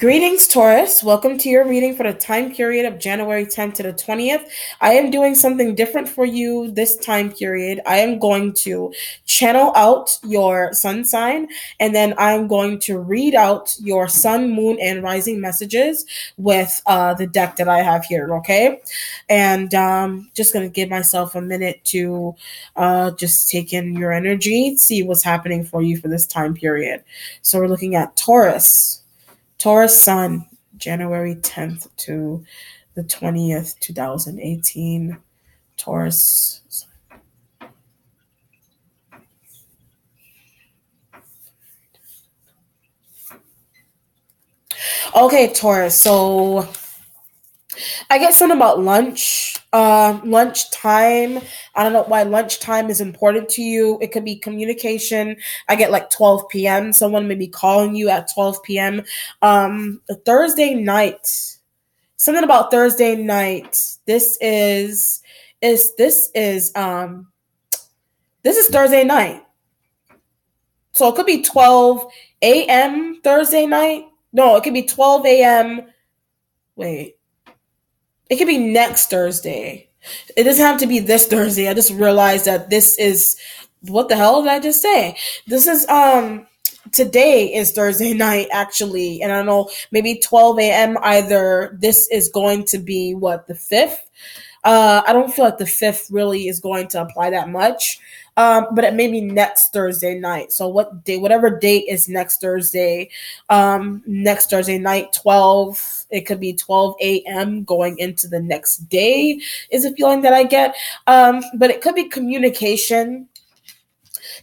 Greetings, Taurus. Welcome to your reading for the time period of January 10th to the 20th. I am doing something different for you this time period. I am going to channel out your sun sign, and then I'm going to read out your sun, moon, and rising messages with the deck that I have here, okay? And just going to give myself a minute to just take in your energy, see what's happening for you for this time period. So we're looking at Taurus. Taurus Sun, January 10th to the 20th, 2018. Taurus Sun. Okay, Taurus. So I get something about lunchtime. I don't know why lunchtime is important to you. It could be communication. I get like 12 p.m. Someone may be calling you at 12 p.m. Thursday night. Something about Thursday night. This is Thursday night. So it could be 12 a.m. Thursday night. No, it could be 12 a.m. Wait. It could be next Thursday. It doesn't have to be this Thursday. I just realized that this is, what the hell did I just say? This is today is Thursday night actually, and I don't know, maybe 12 a.m. either. This is going to be what, the 5th? I don't feel like the 5th really is going to apply that much. But it may be next Thursday night. So whatever date is next Thursday night, 12, it could be 12 a.m. going into the next day is a feeling that I get. But it could be communication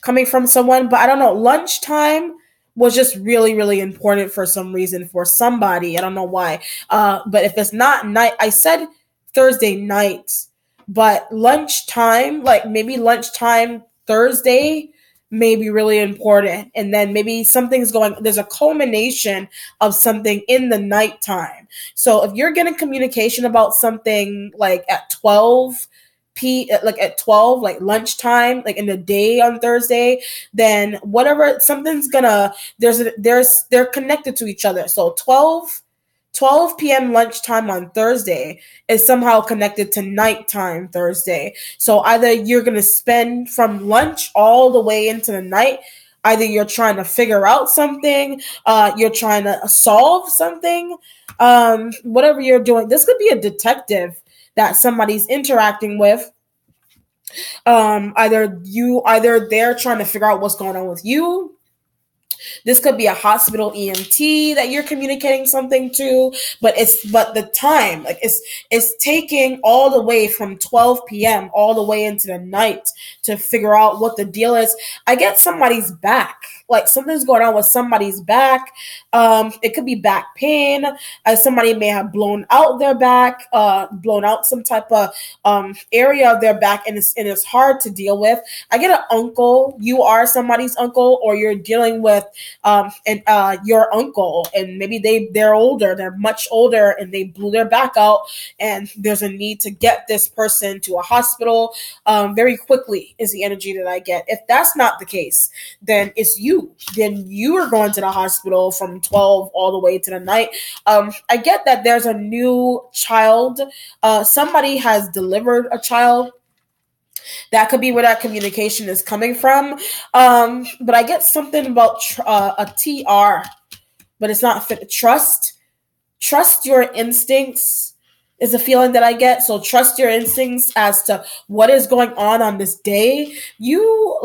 coming from someone, but I don't know. Lunchtime was just really, really important for some reason for somebody. I don't know why. But if it's not night, I said Thursday night, but lunchtime, like maybe lunchtime Thursday may be really important. And then maybe there's a culmination of something in the nighttime. So if you're getting communication about something like at 12 like at 12, like lunchtime, like in the day on Thursday, then whatever, they're connected to each other. So 12 p.m. lunchtime on Thursday is somehow connected to nighttime Thursday. So either you're going to spend from lunch all the way into the night, either you're trying to figure out something, you're trying to solve something, whatever you're doing. This could be a detective that somebody's interacting with. Either they're trying to figure out what's going on with you. This could be a hospital EMT that you're communicating something to, but the time, like it's taking all the way from 12 p.m. all the way into the night to figure out what the deal is. I get somebody's back, like something's going on with somebody's back. It could be back pain. Somebody may have blown out their back, blown out some type of area of their back, and it's hard to deal with. I get an uncle. You are somebody's uncle, or you're dealing with your uncle, and maybe they're older, they're much older, and they blew their back out, and there's a need to get this person to a hospital very quickly is the energy that I get. If that's not the case, then it's you. Then you are going to the hospital from 12 all the way to the night. I get that there's a new child. Somebody has delivered a child. That could be where that communication is coming from. But I get something about a TR, but it's not fit. Trust your instincts is a feeling that I get. So trust your instincts as to what is going on this day. You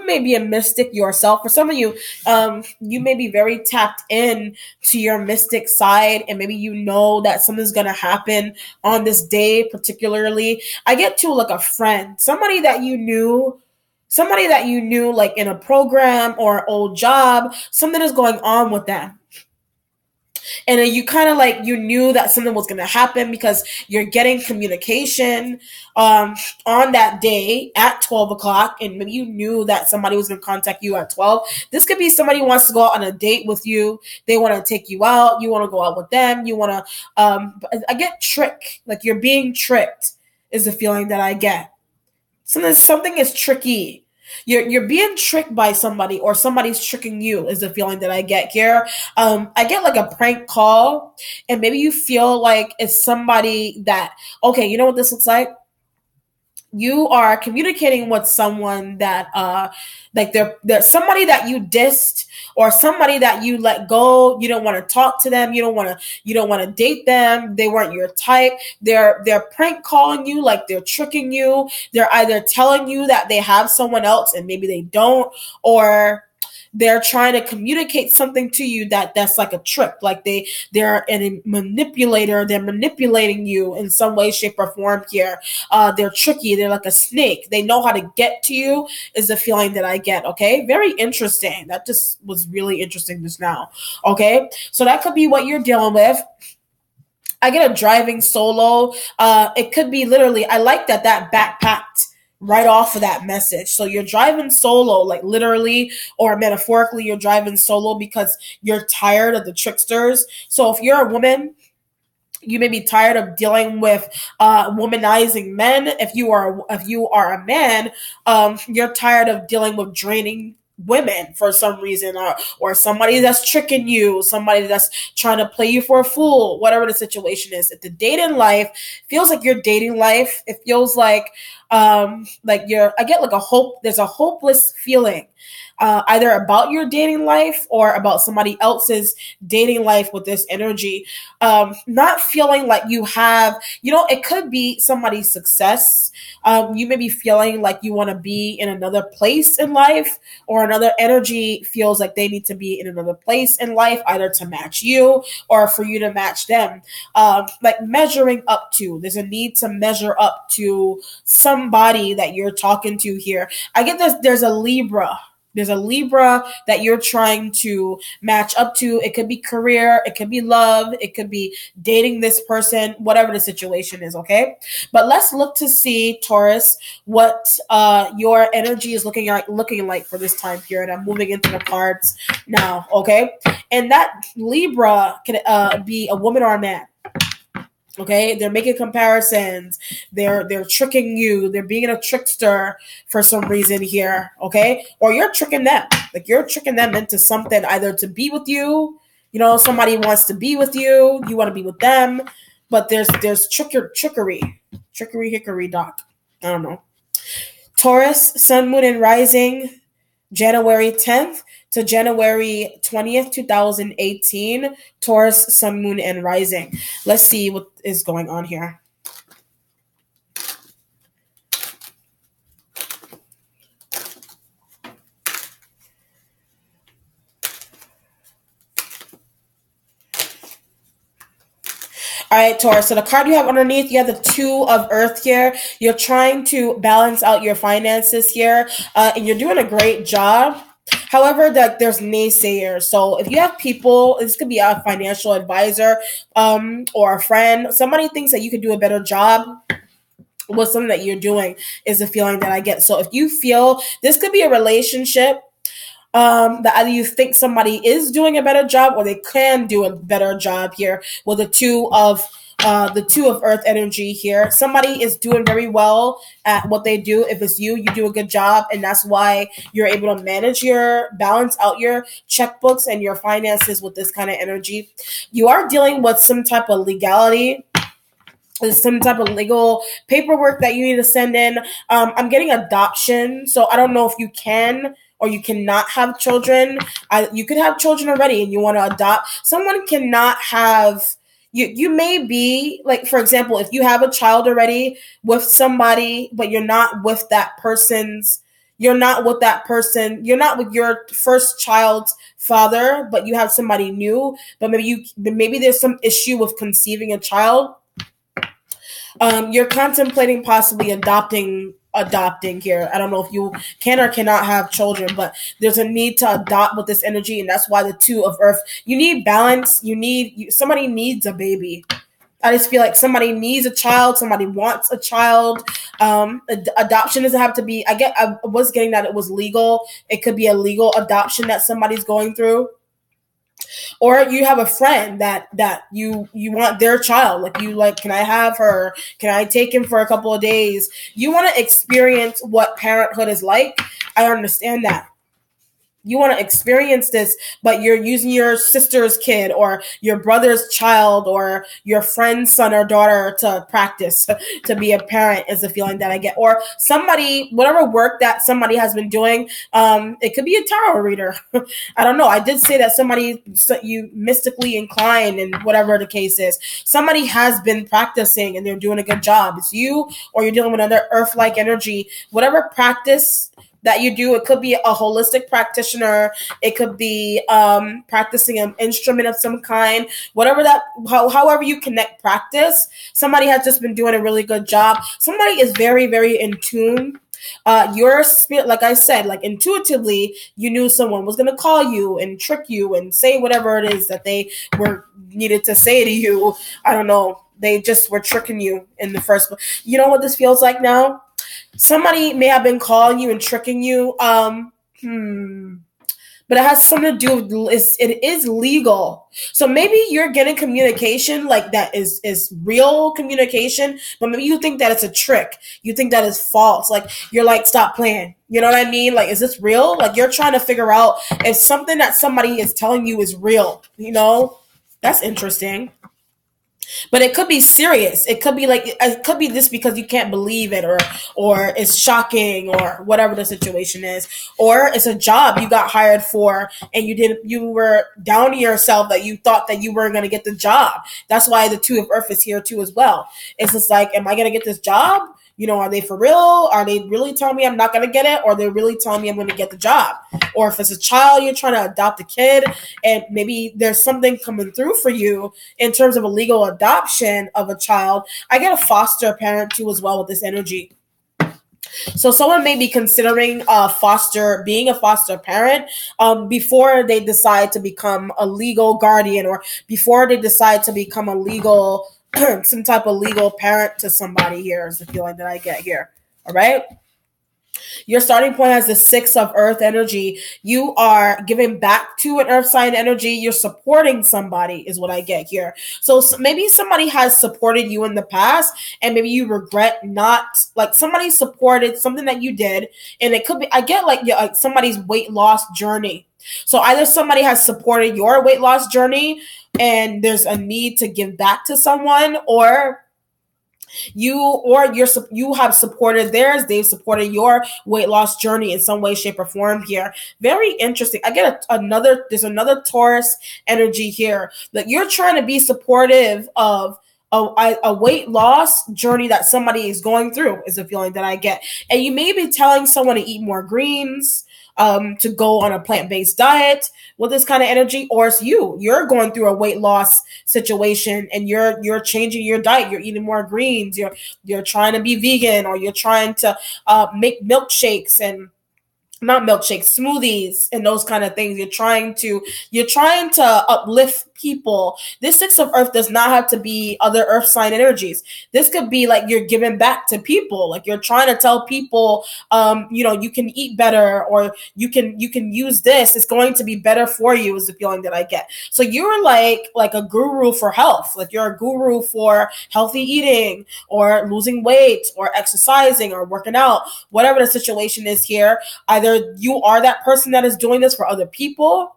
may be a mystic yourself. For some of you, you may be very tapped in to your mystic side, and maybe you know that something's going to happen on this day particularly. I get to like a friend, somebody that you knew like in a program or an old job. Something is going on with them. And then you kind of like, you knew that something was going to happen because you're getting communication on that day at 12 o'clock. And maybe you knew that somebody was going to contact you at 12. This could be somebody who wants to go out on a date with you. They want to take you out. You want to go out with them. You want to, I get tricked. Like you're being tricked is the feeling that I get. Something is tricky. You're being tricked by somebody, or somebody's tricking you, is the feeling that I get here. I get like a prank call, and maybe you feel like it's somebody that, okay, you know what this looks like? You are communicating with someone that like they're somebody that you dissed, or somebody that you let go. You don't want to talk to them, you don't want to date them, they weren't your type. They're prank calling you, like they're tricking you. They're either telling you that they have someone else and maybe they don't, or they're trying to communicate something to you that's like a trick, like they're a manipulator. They're manipulating you in some way, shape, or form here. They're tricky. They're like a snake. They know how to get to you, is the feeling that I get. Okay, very interesting. That just was really interesting just now. Okay, so that could be what you're dealing with. I get a driving solo. It could be literally, I like that backpacked right off of that message. So you're driving solo, like literally or metaphorically, you're driving solo because you're tired of the tricksters. So if you're a woman, you may be tired of dealing with womanizing men. If you are a man, you're tired of dealing with draining women for some reason, or somebody that's tricking you, somebody that's trying to play you for a fool, whatever the situation is. If the dating life feels like your dating life, it feels like you're, I get like a hope, there's a hopeless feeling, either about your dating life or about somebody else's dating life with this energy. Not feeling like you have, it could be somebody's success. You may be feeling like you want to be in another place in life, or another energy feels like they need to be in another place in life, either to match you or for you to match them. Like measuring up to, there's a need to measure up to somebody that you're talking to here. I get this, there's a Libra. There's a Libra that you're trying to match up to. It could be career, it could be love, it could be dating this person, whatever the situation is, okay? But let's look to see, Taurus, what your energy is looking like for this time period. I'm moving into the cards now, okay? And that Libra can be a woman or a man. Okay, they're making comparisons. They're tricking you. They're being a trickster for some reason here. Okay, or you're tricking them. Like you're tricking them into something, either to be with you. Somebody wants to be with you. You want to be with them, but there's trickery, hickory dock. I don't know. Taurus, Sun, Moon, and Rising, January 10th to January 20th, 2018, Taurus, Sun, Moon, and Rising. Let's see what is going on here. All right, Taurus. So the card you have underneath, you have the Two of Earth here. You're trying to balance out your finances here, and you're doing a great job. However, there's naysayers. So if you have people, this could be a financial advisor, or a friend. Somebody thinks that you could do a better job with something that you're doing, is the feeling that I get. So if you feel this could be a relationship, that either you think somebody is doing a better job, or they can do a better job here with the Two of Earth energy here. Somebody is doing very well at what they do. If it's you do a good job, and that's why you're able to balance out your checkbooks and your finances with this kind of energy. You are dealing with some type of legality. There's some type of legal paperwork that you need to send in. I'm getting adoption, so I don't know if you can or you cannot have children. You could have children already and you want to adopt. Someone cannot have, you may be, like, for example, if you have a child already with somebody, but you're not with that person's, you're not with your first child's father, but you have somebody new, but maybe there's some issue with conceiving a child. You're contemplating possibly adopting here. I don't know if you can or cannot have children, but there's a need to adopt with this energy, and that's why the Two of Earth. You need balance. Somebody needs a baby. I just feel like somebody needs a child. Somebody wants a child. Adoption doesn't have to be. I was getting that it was legal. It could be a legal adoption that somebody's going through. Or you have a friend that you want their child, like you like, can I have her, can I take him for a couple of days? You want to experience what parenthood is like. I understand that you want to experience this, but you're using your sister's kid or your brother's child or your friend's son or daughter to practice to be a parent, is the feeling that I get. Or somebody, whatever work that somebody has been doing, it could be a tarot reader. I don't know. I did say that somebody, you mystically inclined, and whatever the case is, somebody has been practicing and they're doing a good job. It's you, or you're dealing with another earth-like energy. Whatever practice that you do. It could be a holistic practitioner. It could be practicing an instrument of some kind. Whatever that, however you connect practice, somebody has just been doing a really good job. Somebody is very, very in tune. Your spirit, like I said, like intuitively, you knew someone was going to call you and trick you and say whatever it is that they were needed to say to you. I don't know. They just were tricking you in the first place. You know what this feels like now? Somebody may have been calling you and tricking you. But it has something to do with, it is legal. So maybe you're getting communication like that is real communication, but maybe you think that it's a trick. You think that is false. Like you're like, stop playing. You know what I mean? Like, is this real? Like you're trying to figure out if something that somebody is telling you is real. You know, that's interesting. But it could be serious. It could be like, it could be this because you can't believe it, or it's shocking, or whatever the situation is, or it's a job you got hired for and you were down to yourself that you thought that you weren't going to get the job. That's why the Two of Earth is here too as well. It's just like, am I going to get this job? You know, are they for real? Are they really telling me I'm not going to get it? Or are they really telling me I'm going to get the job? Or if it's a child, you're trying to adopt a kid, and maybe there's something coming through for you in terms of a legal adoption of a child. I get a foster parent too as well with this energy. So someone may be considering being a foster parent before they decide to become a legal guardian, or before they decide to become a legal some type of legal parent to somebody. Here is the feeling that I get here. All right. Your starting point has the Six of Earth energy. You are giving back to an Earth sign energy. You're supporting somebody is what I get here. So maybe somebody has supported you in the past, and maybe you regret not, like somebody supported something that you did. And it could be, I get like somebody's weight loss journey. So either somebody has supported your weight loss journey and there's a need to give back to someone, or you have supported theirs. They've supported your weight loss journey in some way, shape, or form here. Very interesting. I get there's another Taurus energy here that you're trying to be supportive of a weight loss journey that somebody is going through, is a feeling that I get. And you may be telling someone to eat more greens, to go on a plant-based diet with this kind of energy, or it's you're going through a weight loss situation and you're changing your diet. You're eating more greens. You're trying to be vegan, or you're trying to make milkshakes and not milkshakes, smoothies, and those kind of things. You're trying to uplift people. This Six of Earth does not have to be other Earth sign energies. This could be like you're giving back to people. Like you're trying to tell people, you can eat better, or you can use this. It's going to be better for you, is the feeling that I get. So you're like a guru for health. Like you're a guru for healthy eating, or losing weight, or exercising, or working out, whatever the situation is here. Either you are that person that is doing this for other people,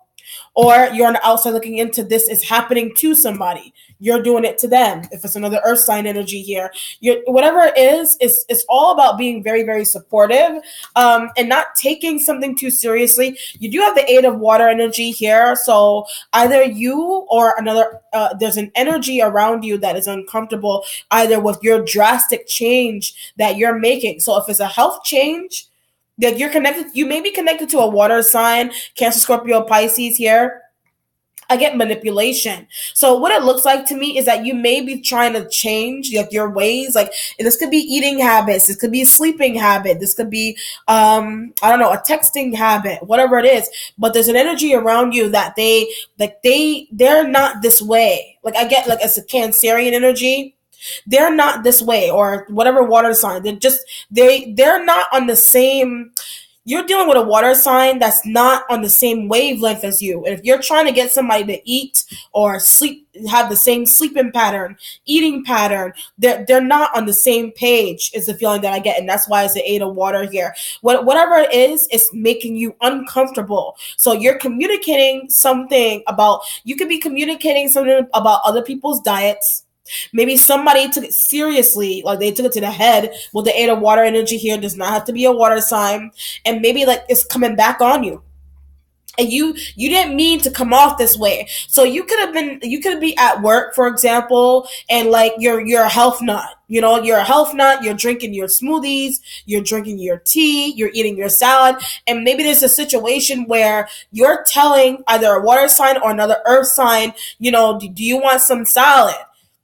or you're on the outside looking into this is happening to somebody. You're doing it to them. If it's another Earth sign energy here, whatever it is, it's all about being very, very supportive, and not taking something too seriously. You do have the Eight of Water energy here. So either you or another, there's an energy around you that is uncomfortable, either with your drastic change that you're making. So if it's a health change, that you may be connected to a water sign, Cancer, Scorpio, Pisces here. I get manipulation. So what it looks like to me is that you may be trying to change like your ways. Like this could be eating habits. This could be a sleeping habit. This could be, I don't know, a texting habit, whatever it is. But there's an energy around you that they're not this way. Like I get like it's a Cancerian energy. They're not this way, or whatever water sign. They're not on the same. you're dealing with a water sign that's not on the same wavelength as you. And if you're trying to get somebody to eat or sleep, have the same sleeping pattern, eating pattern, they're not on the same page is the feeling that I get. And that's why it's the 8 of water here. Whatever it is, it's making you uncomfortable. So you're communicating something about, you could be communicating something about other people's diets. Maybe somebody took it seriously, like they took it to the head. Well, the 8 of water energy here does not have to be a water sign, and maybe like it's coming back on you. And you didn't mean to come off this way. So you could be at work, for example, and like you're a health nut. You know, you're a health nut, you're drinking your smoothies, you're drinking your tea, you're eating your salad, and maybe there's a situation where you're telling either a water sign or another earth sign, do you want some salad?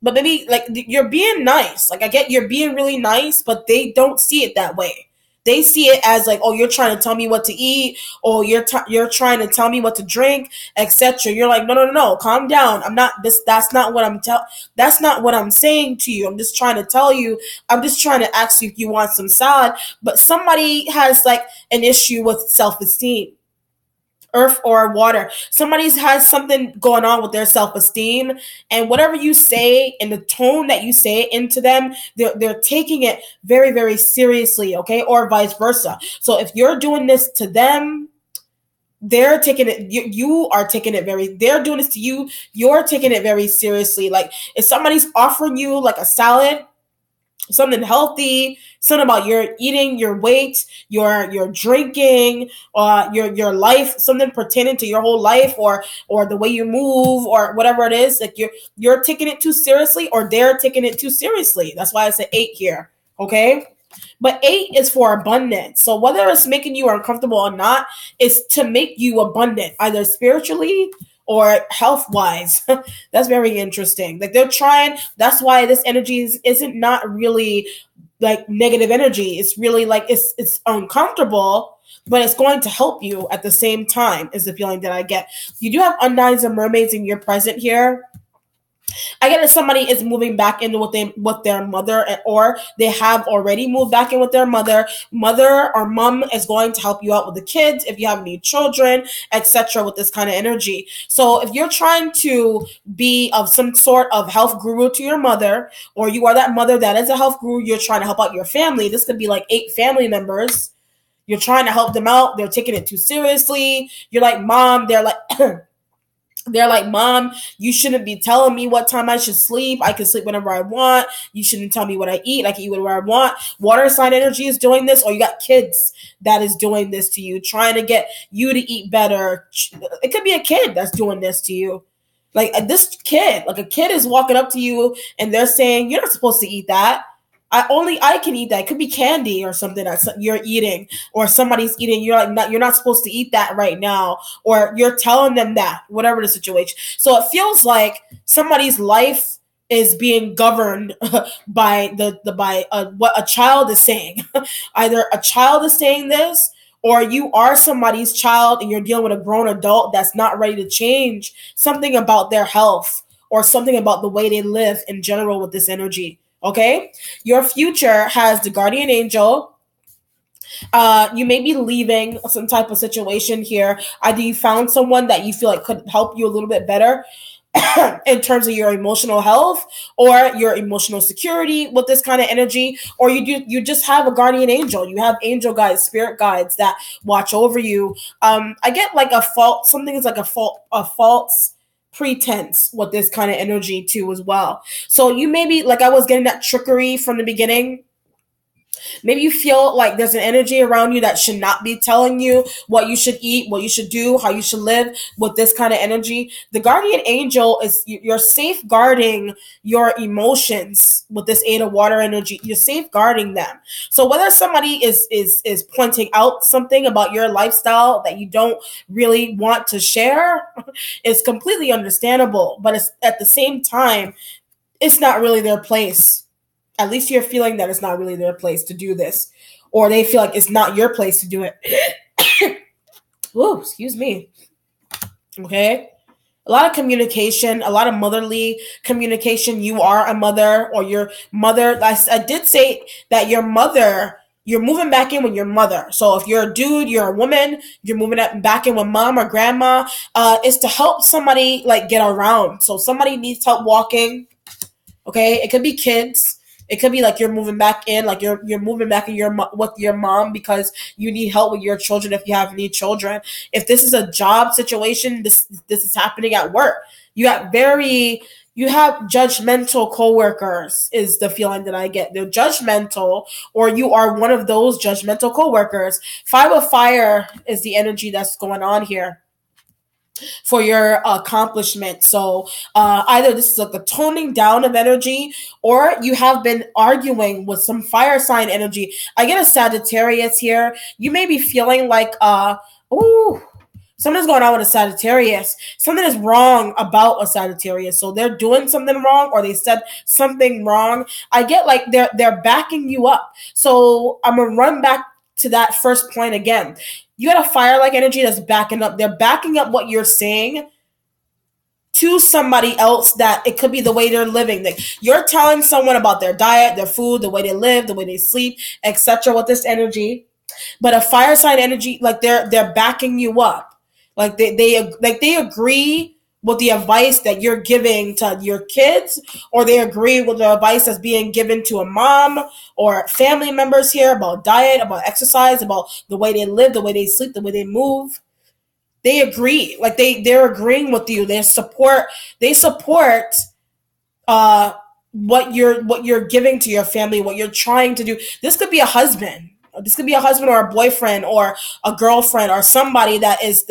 But maybe like you're being nice. Like I get you're being really nice, but they don't see it that way. They see it as like, oh, you're trying to tell me what to eat, or you're trying to tell me what to drink, etc. You're like, no, no, no, no, calm down. I'm not this. That's not what I'm saying to you. I'm just trying to tell you. I'm just trying to ask you if you want some salad. But somebody has like an issue with self-esteem, earth or water. Somebody's has something going on with their self-esteem, and whatever you say and the tone that you say it into them, they're taking it very, very seriously, okay? Or vice versa. So if you're doing this to them, they're taking it, you are taking it very, they're doing this to you, you're taking it very seriously. Like if somebody's offering you like a salad, something healthy, something about your eating, your weight, your drinking, your life, something pertaining to your whole life, or the way you move, or whatever it is, like you're taking it too seriously, or they're taking it too seriously. That's why I said 8 here. Okay. But 8 is for abundance. So whether it's making you uncomfortable or not, it's to make you abundant, either spiritually or health wise. That's very interesting. Like they're trying, that's why this energy isn't not really like negative energy. It's really like it's uncomfortable, but it's going to help you at the same time, is the feeling that I get. You do have undines and mermaids in your present here. I get that somebody is moving back in with their mother, or they have already moved back in with their mother. Mother or mom is going to help you out with the kids if you have any children, etc. with this kind of energy. So if you're trying to be of some sort of health guru to your mother, or you are that mother that is a health guru, you're trying to help out your family. This could be like 8 family members. You're trying to help them out. They're taking it too seriously. You're like, mom, they're like, mom, you shouldn't be telling me what time I should sleep. I can sleep whenever I want. You shouldn't tell me what I eat. I can eat whatever I want. Water sign energy is doing this, or you got kids that is doing this to you, trying to get you to eat better. It could be a kid that's doing this to you. Like this kid, like a kid is walking up to you and they're saying, you're not supposed to eat that. I can eat that. It could be candy or something that you're eating, or somebody's eating. You're not supposed to eat that right now, or you're telling them that, whatever the situation. So it feels like somebody's life is being governed by what a child is saying. Either a child is saying this, or you are somebody's child and you're dealing with a grown adult that's not ready to change something about their health or something about the way they live in general with this energy. Okay, your future has the guardian angel. You may be leaving some type of situation here. Either you found someone that you feel like could help you a little bit better in terms of your emotional health or your emotional security with this kind of energy, or you just have a guardian angel. You have angel guides, spirit guides that watch over you. I get like something is like a false pretense with this kind of energy too as well. So you maybe, like I was getting that trickery from the beginning. Maybe you feel like there's an energy around you that should not be telling you what you should eat, what you should do, how you should live with this kind of energy. The guardian angel is, you're safeguarding your emotions with this 8 of water energy. You're safeguarding them. So whether somebody is pointing out something about your lifestyle that you don't really want to share, is completely understandable. But it's, at the same time, it's not really their place. At least you're feeling that it's not really their place to do this, or they feel like it's not your place to do it. Whoa, excuse me. Okay. A lot of communication, a lot of motherly communication. You are a mother, or your mother. I did say that your mother You're moving back in with your mother. So if you're a dude, you're a woman, you're moving back in with mom or grandma. It's to help somebody like get around. So somebody needs help walking. Okay, it could be kids. It could be like you're moving back in, like you're moving back in with your mom because you need help with your children if you have any children. If this is a job situation, this is happening at work. You have judgmental coworkers is the feeling that I get. They're judgmental, or you are one of those judgmental coworkers. Five of fire is the energy that's going on here for your accomplishment. So either this is like a toning down of energy, or you have been arguing with some fire sign energy. I get a Sagittarius here. You may be feeling like, ooh, something's going on with a Sagittarius. Something is wrong about a Sagittarius. So they're doing something wrong, or they said something wrong. I get like they're backing you up. So I'm gonna run back to that first point again. You got a fire-like energy that's backing up. They're backing up what you're saying to somebody else, that it could be the way they're living. Like you're telling someone about their diet, their food, the way they live, the way they sleep, etc. with this energy. But a fire sign energy, like they're backing you up. Like they agree with the advice that you're giving to your kids, or they agree with the advice that's being given to a mom or family members here about diet, about exercise, about the way they live, the way they sleep, the way they move. They agree. Like they're agreeing with you. They support uh what you're giving to your family, what you're trying to do. This could be a husband. This could be a husband or a boyfriend or a girlfriend or somebody that is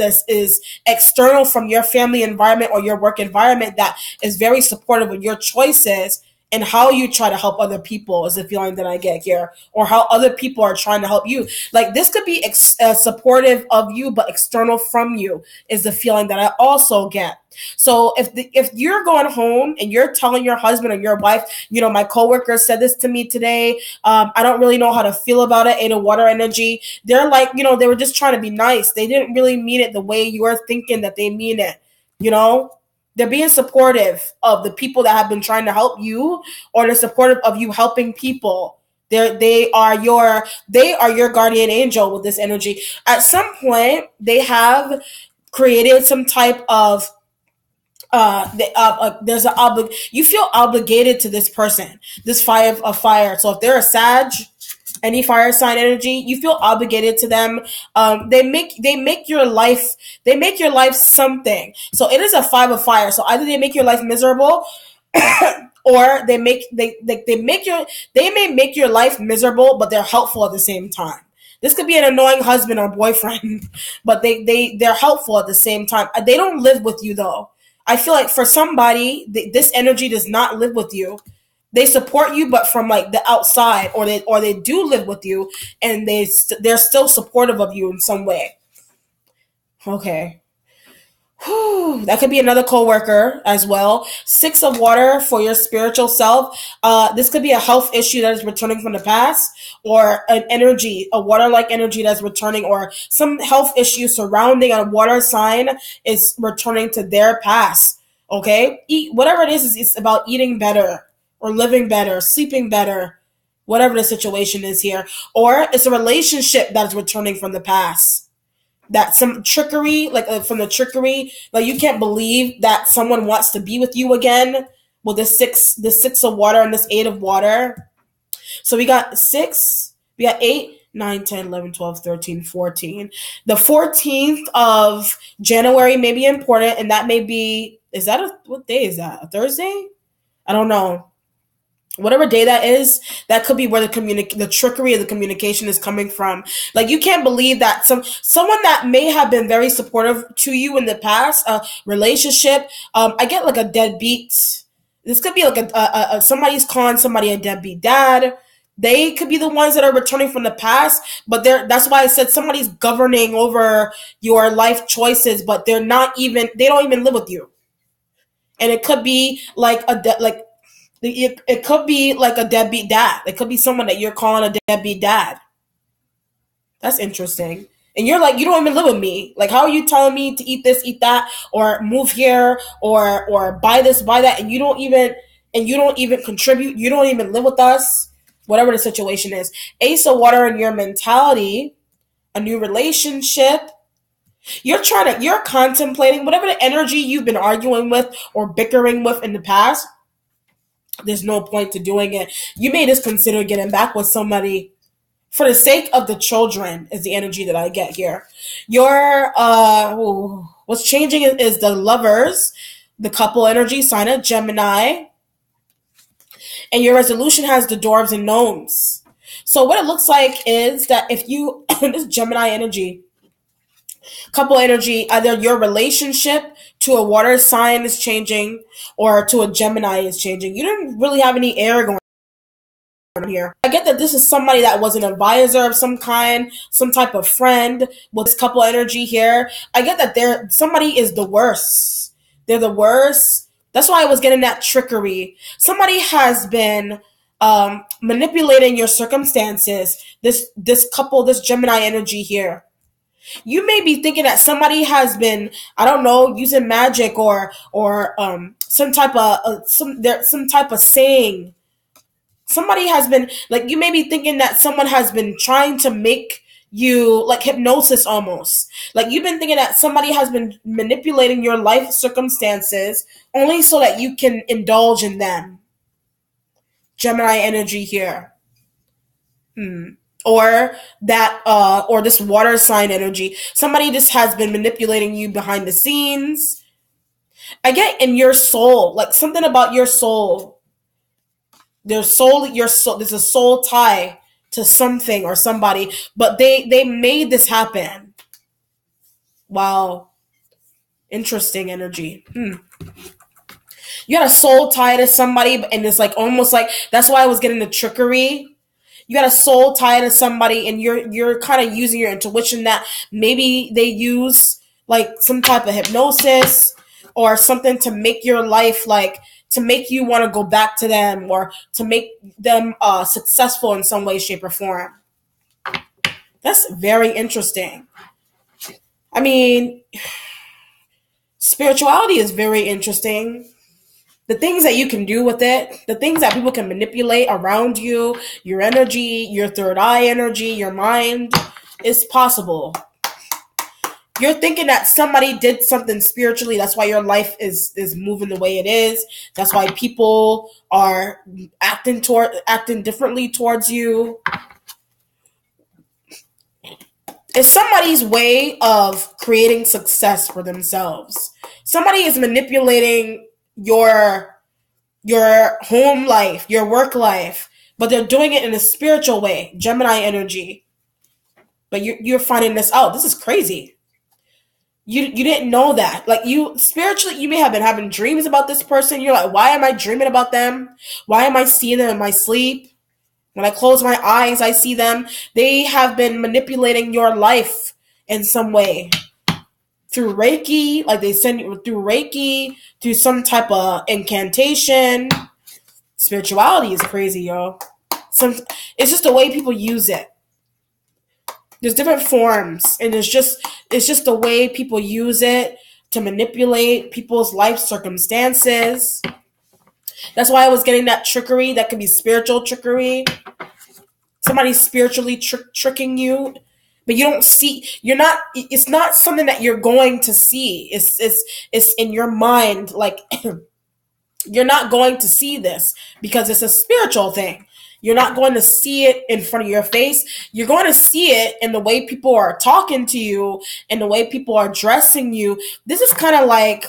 external from your family environment or your work environment that is very supportive of your choices and how you try to help other people, is the feeling that I get here, or how other people are trying to help you. Like this could be supportive of you, but external from you is the feeling that I also get. So if you're going home and you're telling your husband or your wife, my coworker said this to me today. I don't really know how to feel about it. Eight of water energy. They're like, they were just trying to be nice. They didn't really mean it the way you're thinking that they mean it. They're being supportive of the people that have been trying to help you, or they're supportive of you helping people. They are your guardian angel with this energy. At some point, they have created some type of you feel obligated to this person, this fire of fire. So if they're a Sag, any fire sign energy, you feel obligated to them. They make your life something. So it is a five of fire. So either they make your life miserable, or they may make your life miserable, but they're helpful at the same time. This could be an annoying husband or boyfriend, but they're helpful at the same time. They don't live with you though. I feel like for somebody, this energy does not live with you. They support you, but from like the outside, or they do live with you, and they're still supportive of you in some way. Okay. Whew, that could be another coworker as well. Six of water for your spiritual self. This could be a health issue that is returning from the past, or a water-like energy that's returning, or some health issue surrounding a water sign is returning to their past. Okay, whatever it is, it's about eating better, or living better, sleeping better, whatever the situation is here, or it's a relationship that's returning from the past. That some trickery, like from the trickery, like you can't believe that someone wants to be with you again. Well, the six of water and this eight of water. So we got 6, we got 8, 9, 10, 11, 12, 13, 14. The 14th of January may be important, and that may be, what day is that? A Thursday? I don't know. Whatever day that is, that could be where the trickery of the communication is coming from. Like you can't believe that someone that may have been very supportive to you in the past, relationship. I get like a deadbeat. This could be like somebody's calling somebody a deadbeat dad. They could be the ones that are returning from the past, but that's why I said somebody's governing over your life choices, but they don't even live with you. And it could be like it could be like a deadbeat dad. It could be someone that you're calling a deadbeat dad. That's interesting. And you're like, you don't even live with me. Like, how are you telling me to eat this, eat that, or move here, or buy this, buy that, and you don't even contribute. You don't even live with us. whatever the situation is. Ace of Water in your mentality, a new relationship. You're contemplating whatever the energy you've been arguing with or bickering with in the past. There's no point to doing it. You may just consider getting back with somebody for the sake of the children is the energy that I get here. What's changing is the lovers, the couple energy, sign of Gemini, and your resolution has the dwarves and gnomes. So what it looks like is that if you, this Gemini energy, couple energy, either your relationship to a water sign is changing or to a Gemini is changing. You don't really have any air going on here. I get that this is somebody that was an advisor of some kind, some type of friend with this couple energy here. I get that somebody is the worst. They're the worst. That's why I was getting that trickery. Somebody has been manipulating your circumstances. This couple, this Gemini energy here. You may be thinking that somebody has been, I don't know, using magic or some type of saying. Somebody has been, like, you may be thinking that someone has been trying to make you, like, hypnosis almost. Like, you've been thinking that somebody has been manipulating your life circumstances only so that you can indulge in them. Gemini energy here. Or this water sign energy. Somebody just has been manipulating you behind the scenes. I get in your soul, like something about your soul. Your soul, there's a soul tie to something or somebody, but they made this happen. Wow. Interesting energy. You got a soul tie to somebody, and it's like almost like, that's why I was getting the trickery. You got a soul tie to somebody, and you're kind of using your intuition that maybe they use like some type of hypnosis or something to make your life, like, to make you want to go back to them or to make them successful in some way, shape, or form. That's very interesting. I mean, spirituality is very interesting. The things that you can do with it, the things that people can manipulate around you, your energy, your third eye energy, your mind, is possible. You're thinking that somebody did something spiritually. That's why your life is moving the way it is. That's why people are acting differently towards you. It's somebody's way of creating success for themselves. Somebody is manipulating your home life, your work life, but they're doing it in a spiritual way. Gemini energy. But you're finding this out. This is crazy. You didn't know that. Like, you spiritually, you may have been having dreams about this person. You're like, why am I dreaming about them? Why am I seeing them in my sleep? When I close my eyes, I see them. They have been manipulating your life in some way. Through Reiki, like they send you through Reiki, through some type of incantation. Spirituality is crazy, yo. It's just the way people use it. There's different forms, and it's just the way people use it to manipulate people's life circumstances. That's why I was getting that trickery. That could be spiritual trickery. Somebody's spiritually tricking you, but you don't see. You're not. It's not something that you're going to see. It's in your mind. Like, you're not going to see this because it's a spiritual thing. You're not going to see it in front of your face. You're going to see it in the way people are talking to you and the way people are dressing you. This is kind of like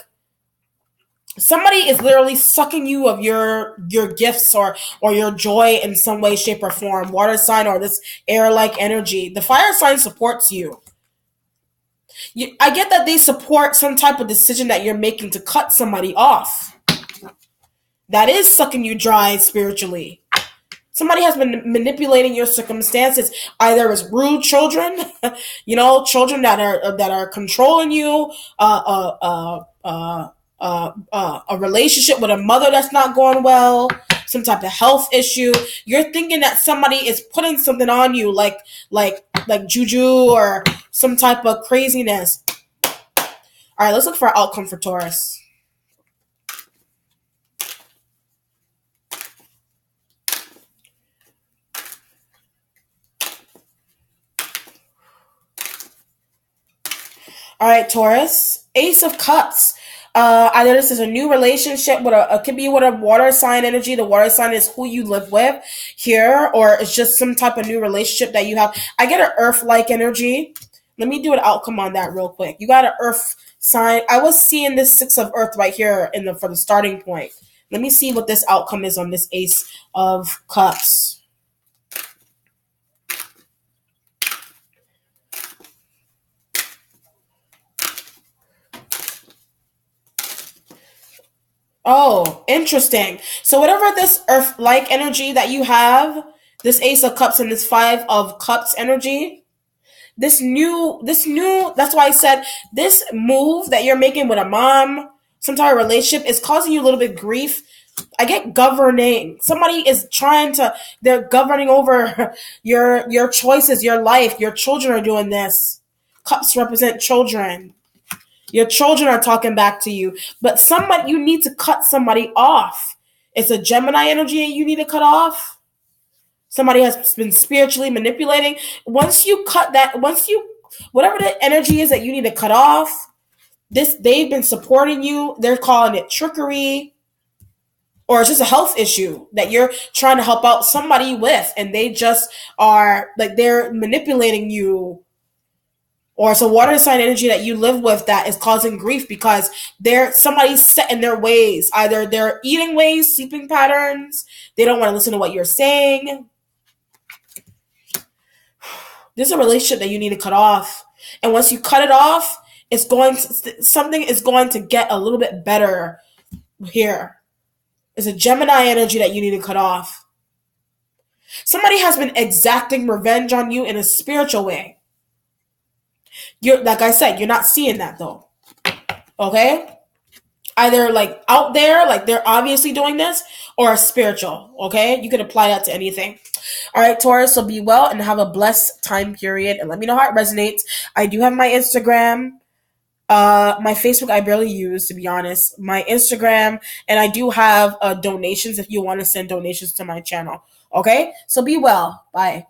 somebody is literally sucking you of your gifts or your joy in some way, shape, or form. Water sign or this air-like energy. The fire sign supports you. I get that they support some type of decision that you're making to cut somebody off. That is sucking you dry spiritually. Somebody has been manipulating your circumstances, either as rude children, children that are controlling you, a relationship with a mother that's not going well, some type of health issue. You're thinking that somebody is putting something on you, like juju or some type of craziness. All right, let's look for an outcome for Taurus. All right, Taurus. Ace of Cups. Either this is a new relationship with it could be with a water sign energy. The water sign is who you live with here, or it's just some type of new relationship that you have. I get an earth-like energy. Let me do an outcome on that real quick. You got an earth sign. I was seeing this six of earth right here for the starting point. Let me see what this outcome is on this Ace of Cups. Oh, interesting. So whatever this earth-like energy that you have, this Ace of Cups and this Five of Cups energy, that's why I said this move that you're making with a mom, some type of relationship is causing you a little bit of grief. I get governing. Somebody is they're governing over your choices, your life. Your children are doing this. Cups represent children. Your children are talking back to you, but you need to cut somebody off. It's a Gemini energy you need to cut off. Somebody has been spiritually manipulating. Whatever the energy is that you need to cut off, they've been supporting you. They're calling it trickery, or it's just a health issue that you're trying to help out somebody with, and they just are like they're manipulating you. Or it's a water sign energy that you live with that is causing grief because somebody's set in their ways. Either their eating ways, sleeping patterns, they don't want to listen to what you're saying. This is a relationship that you need to cut off. And once you cut it off, something is going to get a little bit better here. It's a Gemini energy that you need to cut off. Somebody has been exacting revenge on you in a spiritual way. Like I said, you're not seeing that though. Okay? Either like out there, like they're obviously doing this, or spiritual. Okay? You can apply that to anything. All right, Taurus, so be well and have a blessed time period. And let me know how it resonates. I do have my Instagram. My Facebook I barely use, to be honest. My Instagram, and I do have donations if you want to send donations to my channel. Okay? So be well. Bye.